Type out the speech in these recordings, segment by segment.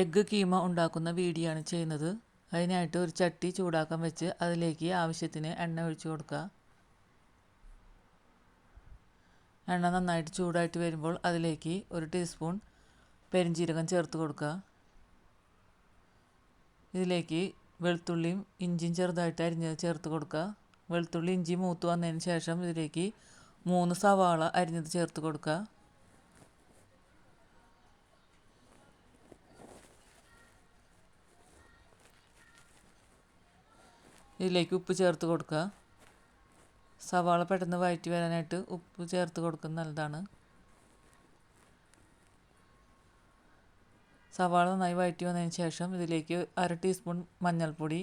Egg keema ഉണ്ടാക്കുന്ന video ആണ് ചെയ്യുന്നത്. അതിനായിട്ട് ഒരു ചട്ടി ചൂടാക്കാൻ വെച്ച് അതിലേക്ക് ആവശ്യത്തിന് എണ്ണ ഒഴിച്ചു കൊടുക്കുക. എണ്ണ നന്നായിട്ട് ചൂടായിട്ട് വരുമ്പോൾ അതിലേക്ക് 1 ടീസ്പൂൺ പെരിഞ്ജീരകം ചേർത്ത് കൊടുക്കുക. ഇതിലേക്ക് വെളുത്തുള്ളിയും ഇഞ്ചിയും ചെറുതായിട്ട് അരിഞ്ഞത് ചേർത്ത് കൊടുക്കുക. വെളുത്തുള്ളി ഇഞ്ചി മൂത്ത് വന്നതിന് ശേഷം ഇതിലേക്ക് 3 സവാള അരിഞ്ഞത് ചേർത്ത് കൊടുക്കുക. ഇതിലേക്ക് ഉപ്പ് ചേർത്ത് കൊടുക്കുക. സവാള പെട്ടെന്ന് വഴറ്റി വരാനായിട്ട് ഉപ്പ് ചേർത്ത് കൊടുക്കുന്നത് നല്ലതാണ്. സവാള നന്നായി വഴറ്റി വന്നതിന് ശേഷം ഇതിലേക്ക് 1/2 ടീസ്പൂൺ മഞ്ഞൾപ്പൊടി,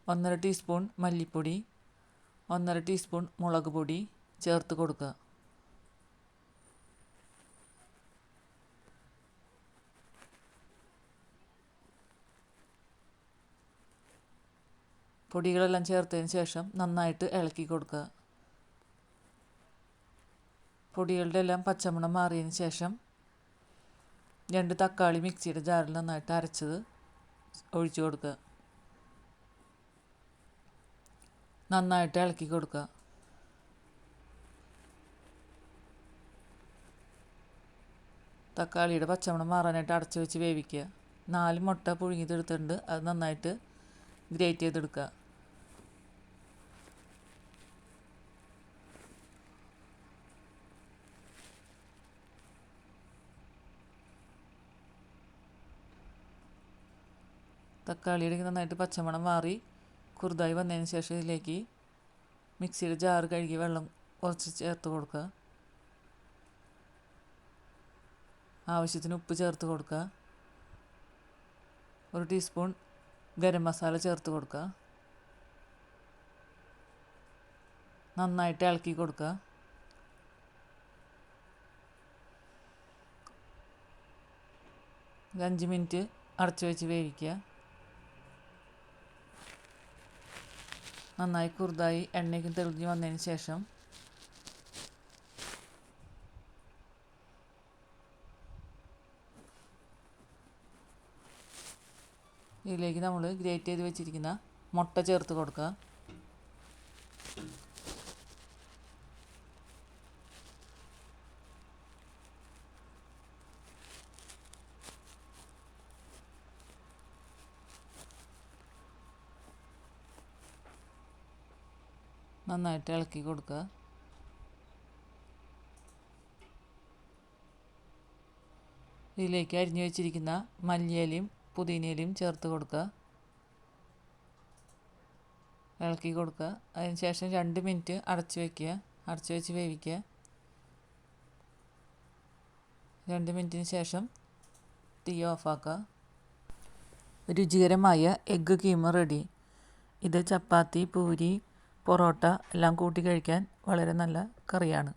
1/2 ടീസ്പൂൺ മല്ലിപ്പൊടി, 1/2 ടീസ്പൂൺ മുളക് പൊടി ചേർത്ത് കൊടുക്കുക. പൊടികളെല്ലാം ചേർത്തതിന് ശേഷം നന്നായിട്ട് ഇളക്കി കൊടുക്കുക. പൊടികളുടെ എല്ലാം പച്ചമണം മാറിയതിന് ശേഷം 2 തക്കാളി മിക്സിയുടെ ജാറിൽ നന്നായിട്ട് അരച്ചത് ഒഴിച്ചു കൊടുക്കുക. നന്നായിട്ട് ഇളക്കി കൊടുക്കുക. തക്കാളിയുടെ പച്ചമണം മാറാനായിട്ട് അടച്ചു വെച്ച് വേവിക്കുക. 4 മുട്ട പുഴുങ്ങിയതെടുത്തിട്ടുണ്ട്. അത് നന്നായിട്ട് ഗ്രേറ്റ് ചെയ്തെടുക്കുക. തക്കാളിയുടെ നന്നായിട്ട് പച്ചമണം മാറി കുറുതായി വന്നതിന് ശേഷം ഇതിലേക്ക് മിക്സിയുടെ ജാറ് കഴുകി വെള്ളം കുറച്ച് ചേർത്ത് കൊടുക്കുക. ആവശ്യത്തിന് ഉപ്പ് ചേർത്ത് കൊടുക്കുക. 1 ടീസ്പൂൺ ഗരം മസാല ചേർത്ത് കൊടുക്കുക. നന്നായിട്ട് ഇളക്കി കൊടുക്കുക. ഒരു 5 മിനിറ്റ് അടച്ചു വെച്ച് വേവിക്കുക. നന്നായി കുറുതായി എണ്ണയ്ക്ക് തെളിഞ്ഞ് വന്നതിന് ശേഷം ഇതിലേക്ക് നമ്മൾ ഗ്രേറ്റ് ചെയ്ത് വെച്ചിരിക്കുന്ന മുട്ട ചേർത്ത് കൊടുക്കുക. നന്നായിട്ട് ഇളക്കി കൊടുക്കുക. ഇതിലേക്ക് അരിഞ്ഞു വെച്ചിരിക്കുന്ന മല്ലിയിലയും പുതിനയിലയും ചേർത്ത് കൊടുക്കുക. ഇളക്കി കൊടുക്കുക. അതിന് ശേഷം 2 മിനിറ്റ് അടച്ചു വയ്ക്കുക. അടച്ചു വെച്ച് വേവിക്കുക. 2 മിനിറ്റിന് ശേഷം തീ ഓഫാക്കുക. രുചികരമായ എഗ്ഗ് കീമ റെഡി. ഇത് ചപ്പാത്തി, പൂരി, പൊറോട്ട എല്ലാം കൂട്ടി കഴിക്കാൻ വളരെ നല്ല കറിയാണ്.